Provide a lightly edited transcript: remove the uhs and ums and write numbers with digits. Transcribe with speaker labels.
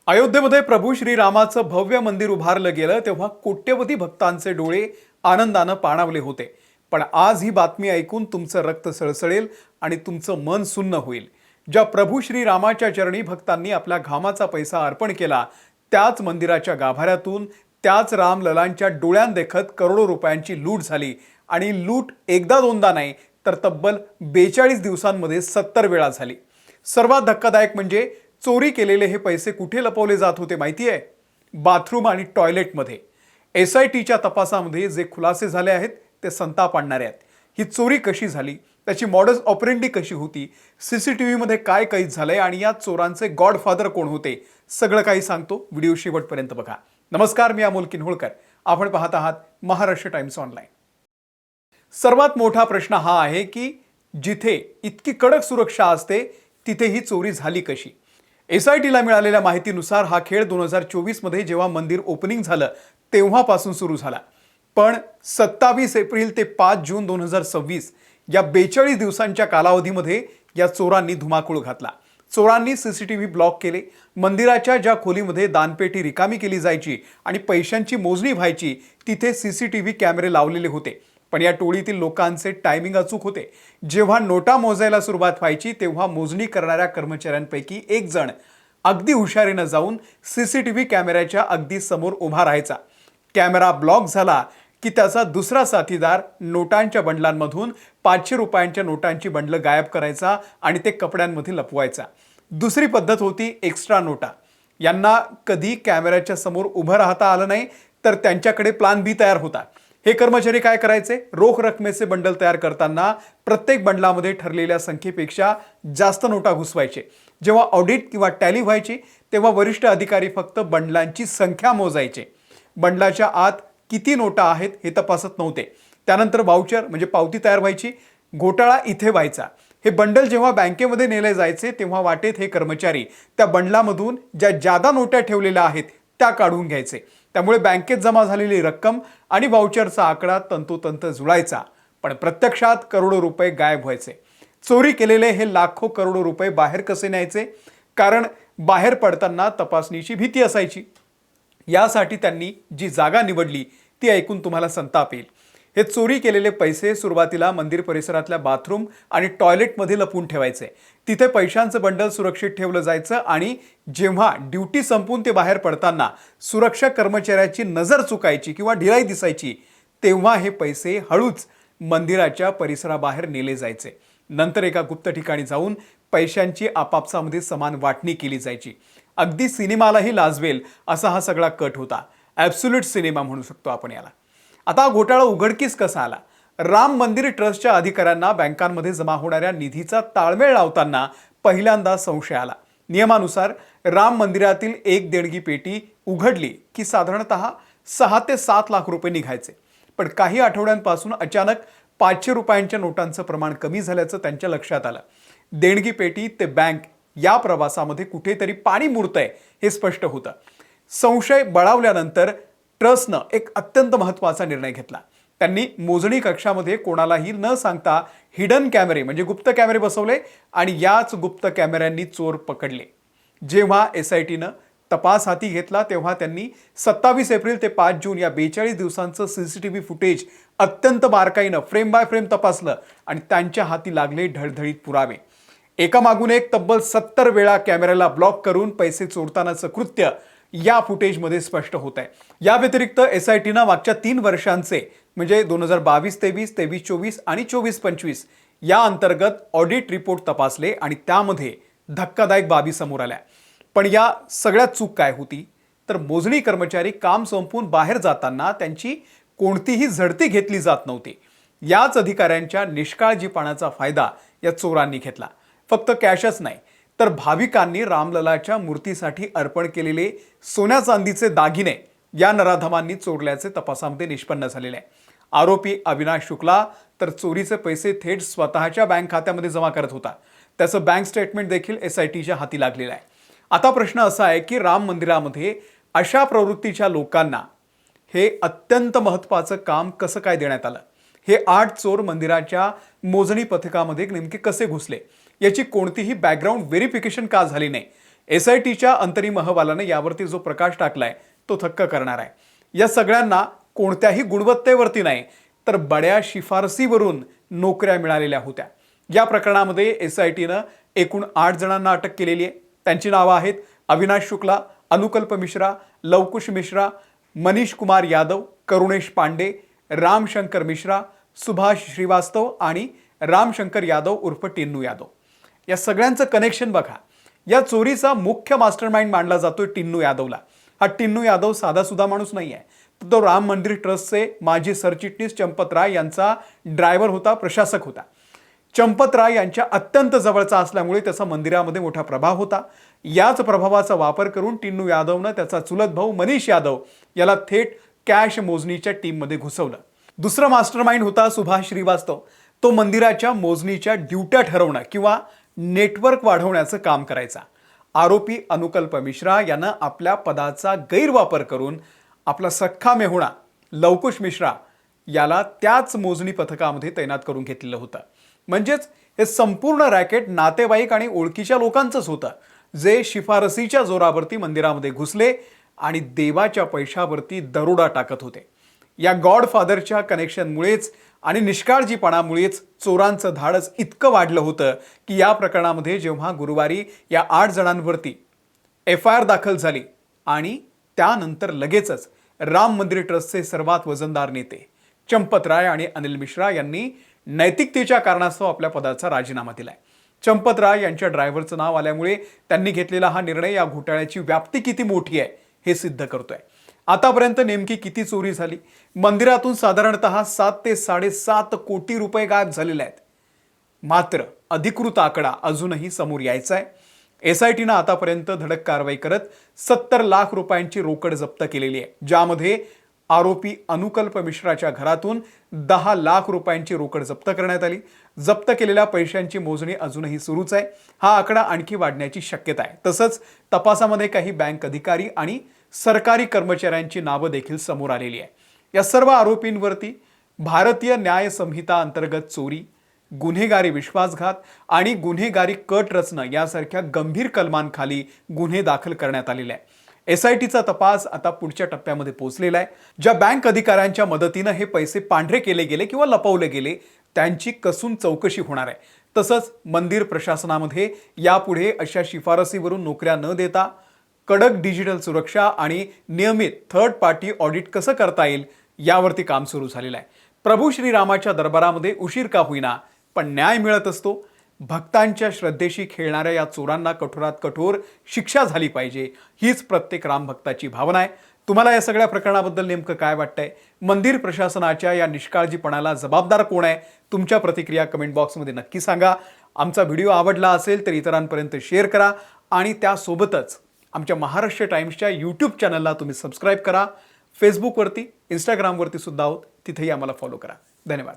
Speaker 1: अयोध्येमध्ये प्रभू श्रीरामाचं भव्य मंदिर उभारलं गेलं तेव्हा कोट्यवधी भक्तांचे डोळे आनंदानं पाणावले होते. पण आज ही बातमी ऐकून तुमचं रक्त सळसळेल आणि तुमचं मन सुन्न होईल. ज्या प्रभू श्रीरामाच्या चरणी भक्तांनी आपल्या घामाचा पैसा अर्पण केला, त्याच मंदिराच्या गाभाऱ्यातून त्याच रामललांच्या डोळ्यांदेखत करोडो रुपयांची लूट झाली. आणि लूट एकदा दोनदा नाही तर तब्बल 42 दिवसांमध्ये 70 वेळा झाली. सर्वात धक्कादायक म्हणजे चोरी केलेले हे पैसे कुठे लपवले जात होते माहिती आहे? बाथरूम आणि टॉयलेटमध्ये. SITच्या तपासामध्ये जे खुलासे झाले आहेत ते संताप आणणारे आहेत. ही चोरी कशी झाली, त्याची मॉडस ऑपरेंडी कशी होती, CCTV मध्ये काय कैद झालंय आणि या चोरांचे गॉडफादर कोण होते, सगळं काही सांगतो. व्हिडिओ शेवटपर्यंत बघा. नमस्कार, मी अमोल किन्होळकर. आपण पाहत आहात महाराष्ट्र टाइम्स ऑनलाईन. सर्वात मोठा प्रश्न हा आहे की जिथे इतकी कडक सुरक्षा असते तिथे ही चोरी झाली कशी? SITला मिळालेल्या माहितीनुसार हा खेळ 2024 मध्ये जेव्हा मंदिर ओपनिंग झालं तेव्हापासून सुरू झाला. पण 27 एप्रिल ते 5 जून 2026 या 42 दिवसांच्या कालावधीमध्ये या चोरांनी धुमाकूळ घातला. चोरांनी CCTV ब्लॉक केले. मंदिराच्या ज्या खोलीमध्ये दानपेटी रिकामी केली जायची आणि पैशांची मोजणी व्हायची तिथे CCTV कॅमेरे लावलेले होते. पण या टोळीतील लोकांचे टायमिंग अचूक होते. जेव्हा नोटा मोजायला सुरुवात व्हायची तेव्हा मोजणी करणाऱ्या कर्मचाऱ्यांपैकी एक जण अगदी हुशारीनं जाऊन CCTV कॅमेऱ्याच्या अगदी समोर उभा राहायचा. कॅमेरा ब्लॉक झाला की त्याचा दुसरा साथीदार नोटांच्या बंडलांमधून 500 रुपयांच्या नोटांची बंडलं गायब करायचा आणि ते कपड्यांमध्ये लपवायचा. दुसरी पद्धत होती एक्स्ट्रा नोटा. यांना कधी कॅमेऱ्याच्या समोर उभं राहता आलं नाही तर त्यांच्याकडे प्लान B तयार होता. हे कर्मचारी काय करायचे? रोख रकमेचे बंडल तयार करताना प्रत्येक बंडलामध्ये ठरलेल्या संख्येपेक्षा जास्त नोटा घुसवायचे. जेव्हा ऑडिट किंवा टॅली व्हायची तेव्हा वरिष्ठ अधिकारी फक्त बंडलांची संख्या मोजायचे. बंडलाच्या आत किती नोटा आहेत हे तपासत नव्हते. त्यानंतर वाउचर म्हणजे पावती तयार व्हायची. घोटाळा इथे व्हायचा. हे बंडल जेव्हा बँकेमध्ये नेले जायचे तेव्हा वाटेत हे कर्मचारी त्या बंडलामधून ज्या जादा नोटा ठेवलेल्या आहेत त्या काढून घ्यायचे. त्यामुळे बँकेत जमा झालेली रक्कम आणि वाउचरचा आकडा तंतोतंत जुळायचा. पण प्रत्यक्षात करोडो रुपये गायब व्हायचे. चोरी केलेले हे लाखो करोडो रुपये बाहेर कसे न्यायचे? कारण बाहेर पडताना तपासणीची भीती असायची. यासाठी त्यांनी जी जागा निवडली ती ऐकून तुम्हाला संताप येईल. हे चोरी केलेले पैसे सुरुवातीला मंदिर परिसरातल्या बाथरूम आणि टॉयलेटमध्ये लपवून ठेवायचे. तिथे पैशांचं बंडल सुरक्षित ठेवलं जायचं आणि जेव्हा ड्युटी संपून ते बाहेर पडताना सुरक्षा कर्मचाऱ्याची नजर चुकायची किंवा ढिलाई दिसायची तेव्हा हे पैसे हळूच मंदिराच्या परिसराबाहेर नेले जायचे. नंतर एका गुप्त ठिकाणी जाऊन पैशांची आपापसामध्ये समान वाटणी केली जायची. अगदी सिनेमालाही लाजवेल असा हा सगळा कट होता. ॲब्सोल्यूट सिनेमा म्हणू शकतो आपण याला. आता घोटाळा उघडकीस कसा आला? राम मंदिर ट्रस्टच्या अधिकाऱ्यांना बँकांमध्ये जमा होणाऱ्या निधीचा ताळमेळ लावताना पहिल्यांदा संशय आला. नियमानुसार राम मंदिरातील एक देणगी पेटी उघडली की साधारणतः 6 ते 7 लाख रुपये निघायचे. पण काही आठवड्यांपासून अचानक 500 रुपयांच्या नोटांचं प्रमाण कमी झाल्याचं त्यांच्या लक्षात आलं. देणगी पेटी ते बँक या प्रवासामध्ये कुठेतरी पाणी मुरतंय हे स्पष्ट होतं. संशय बळावल्यानंतर ट्रस्टनं एक अत्यंत महत्त्वाचा निर्णय घेतला. त्यांनी मोजणी कक्षामध्ये कोणालाही न सांगता हिडन कॅमेरे म्हणजे गुप्त कॅमेरे बसवले आणि याच गुप्त कॅमेऱ्यांनी चोर पकडले. जेव्हा SITनं तपास हाती घेतला तेव्हा त्यांनी 27 एप्रिल ते 5 जून या 42 दिवसांचं CCTV फुटेज अत्यंत बारकाईनं फ्रेम बाय फ्रेम तपासलं आणि त्यांच्या हाती लागले ढळढळीत पुरावे. एकामागून एक तब्बल 70 वेळा कॅमेऱ्याला ब्लॉक करून पैसे चोरतानाचं कृत्य या फुटेजमध्ये स्पष्ट होत आहे. या व्यतिरिक्त SITनं मागच्या 3 वर्षांचे म्हणजे 2022-23, 23-24 आणि 24-25 या अंतर्गत ऑडिट रिपोर्ट तपासले आणि त्यामध्ये धक्कादायक बाबी समोर आल्या. पण या सगळ्यात चूक काय होती? तर मोजणी कर्मचारी काम संपवून बाहेर जाताना त्यांची कोणतीही झडती घेतली जात नव्हती. याच अधिकाऱ्यांच्या निष्काळजीपणाचा फायदा या चोरांनी घेतला. फक्त कॅशच नाही तर भाविकांनी रामललाच्या मूर्तीसाठी अर्पण केलेले सोन्या चांदीचे दागिने या नराधमांनी चोरल्याचे तपासामध्ये निष्पन्न झालेले आहे. आरोपी अविनाश शुक्ला तर चोरीचे पैसे थेट स्वतःच्या बँक खात्यामध्ये जमा करत होता. त्याचं बँक स्टेटमेंट देखील SITच्या हाती लागलेलं आहे. आता प्रश्न असा आहे की राम मंदिरामध्ये अशा प्रवृत्तीच्या लोकांना हे अत्यंत महत्त्वाचं काम कसं काय देण्यात आलं? हे 8 चोर मंदिराच्या मोजणी पथकामध्ये नेमके कसे घुसले? याची कोणतीही बॅकग्राऊंड व्हेरिफिकेशन का झाली नाही? SITच्या अंतरिम अहवालाने यावरती जो प्रकाश टाकलाय तो थक्क करणार आहे. या सगळ्यांना कोणत्याही गुणवत्तेवरती नाही तर बड्या शिफारसीवरून नोकऱ्या मिळालेल्या होत्या. या प्रकरणामध्ये SITनं एकूण 8 जणांना अटक केलेली आहे. त्यांची नावं आहेत अविनाश शुक्ला, अनुकल्प मिश्रा, लवकुश मिश्रा, मनीष कुमार यादव, करुणेश पांडे, रामशंकर मिश्रा, सुभाष श्रीवास्तव आणि रामशंकर यादव उर्फ टिन्नू यादव. या सगळ्यांचं कनेक्शन बघा. या चोरीचा मुख्य मास्टरमाइंड मानला जातोय टिन्नू यादवला. हा टिन्नू यादव साधा सुद्धा माणूस नाहीये. तो राम मंदिर ट्रस्टचे माजी सरचिटणीस चंपत राय यांचा ड्रायव्हर होता, प्रशासक होता. चंपत राय यांच्या अत्यंत जवळचा असल्यामुळे त्याचा मंदिरामध्ये मोठा प्रभाव होता. याच प्रभावाचा वापर करून टिन्नू यादवनं त्याचा चुलत भाऊ मनीष यादव याला थेट कॅश मोजणीच्या टीममध्ये घुसवलं. दुसरा मास्टरमाइंड होता सुभाष श्रीवास्तव. तो मंदिराच्या मोजणीच्या ड्युट्या ठरवणं किंवा नेटवर्क वाढवण्याचं काम करायचा. आरोपी अनुकल्प मिश्रा यानं आपल्या पदाचा गैरवापर करून आपला सख्खा मेहुणा लवकुश मिश्रा याला त्याच मोजणी पथकामध्ये तैनात करून घेतलेलं होतं. म्हणजेच हे संपूर्ण रॅकेट नातेवाईक आणि ओळखीच्या लोकांचंच होतं, जे शिफारसीच्या जोरावरती मंदिरामध्ये घुसले आणि देवाच्या पैशावरती दरोडा टाकत होते. या गॉडफादरच्या कनेक्शनमुळेच आणि निष्काळजीपणामुळेच चोरांचं धाडस इतकं वाढलं होतं की या प्रकरणामध्ये जेव्हा गुरुवारी या 8 जणांवरती FIR दाखल झाली आणि त्यानंतर लगेचच राम मंदिर ट्रस्टचे सर्वात वजनदार नेते चंपत राय आणि अनिल मिश्रा यांनी नैतिकतेच्या कारणास्तव आपल्या पदाचा राजीनामा दिलाय. चंपत राय यांच्या ड्रायव्हरचं नाव आल्यामुळे त्यांनी घेतलेला हा निर्णय या घोटाळ्याची व्याप्ती किती मोठी आहे हे सिद्ध करतोय. आतापर्यंत नेमकी किती चोरी झाली? मंदिरातून साधारणतः 7 ते 7.5 कोटी रुपये गायब झालेले आहेत. मात्र अधिकृत आकडा अजूनही समोर यायचा आहे. SITनं आतापर्यंत धडक कारवाई करत 70 लाख रुपयांची रोकड जप्त केलेली आहे, ज्यामध्ये आरोपी अनुकल्प मिश्राच्या घरातून 10 लाख रुपयांची रोकड जप्त करण्यात आली. जप्त केलेल्या पैशांची मोजणी अजूनही सुरूच आहे. हा आकडा आणखी वाढण्याची शक्यता आहे. तसंच तपासामध्ये काही बँक अधिकारी आणि सरकारी कर्मचाऱ्यांची नावं देखील समोर आलेली आहे. या सर्व आरोपींवरती भारतीय न्याय संहिता अंतर्गत चोरी, गुन्हेगारी विश्वासघात आणि गुन्हेगारी कट रचणं यासारख्या गंभीर कलमांखाली गुन्हे दाखल करण्यात आलेले आहे. SITचा तपास आता पुढच्या टप्प्यामध्ये पोहोचलेला आहे. ज्या बँक अधिकाऱ्यांच्या मदतीनं हे पैसे पांढरे केले गेले किंवा लपवले गेले त्यांची कसून चौकशी होणार आहे. तसंच मंदिर प्रशासनामध्ये यापुढे अशा शिफारसीवरून नोकऱ्या न देता कडक डिजिटल सुरक्षा आणि नियमित थर्ड पार्टी ऑडिट कसं करता येईल यावरती काम सुरू झालेलं आहे. प्रभू श्रीरामाच्या दरबारामध्ये उशीर का होईना पण न्याय मिळत असतो. भक्तांच्या श्रद्धेशी खेळणाऱ्या या चोरांना कठोरात कठोर शिक्षा झाली पाहिजे, हीच प्रत्येक रामभक्ताची भावना आहे. तुम्हाला या सगळ्या प्रकरणाबद्दल नेमकं काय वाटतंय? मंदिर प्रशासनाच्या या निष्काळजीपणाला जबाबदार कोण आहे? तुमच्या प्रतिक्रिया कमेंट बॉक्समध्ये नक्की सांगा. आमचा व्हिडिओ आवडला असेल तर इतरांपर्यंत शेअर करा आणि त्यासोबतच आमच्या महाराष्ट्र टाइम्सच्या YouTube चॅनलला तुम्ही सबस्क्राईब करा. फेसबुकवरती, इंस्टाग्रामवरती सुद्धा आहोत, तिथेही आम्हाला फॉलो करा. धन्यवाद.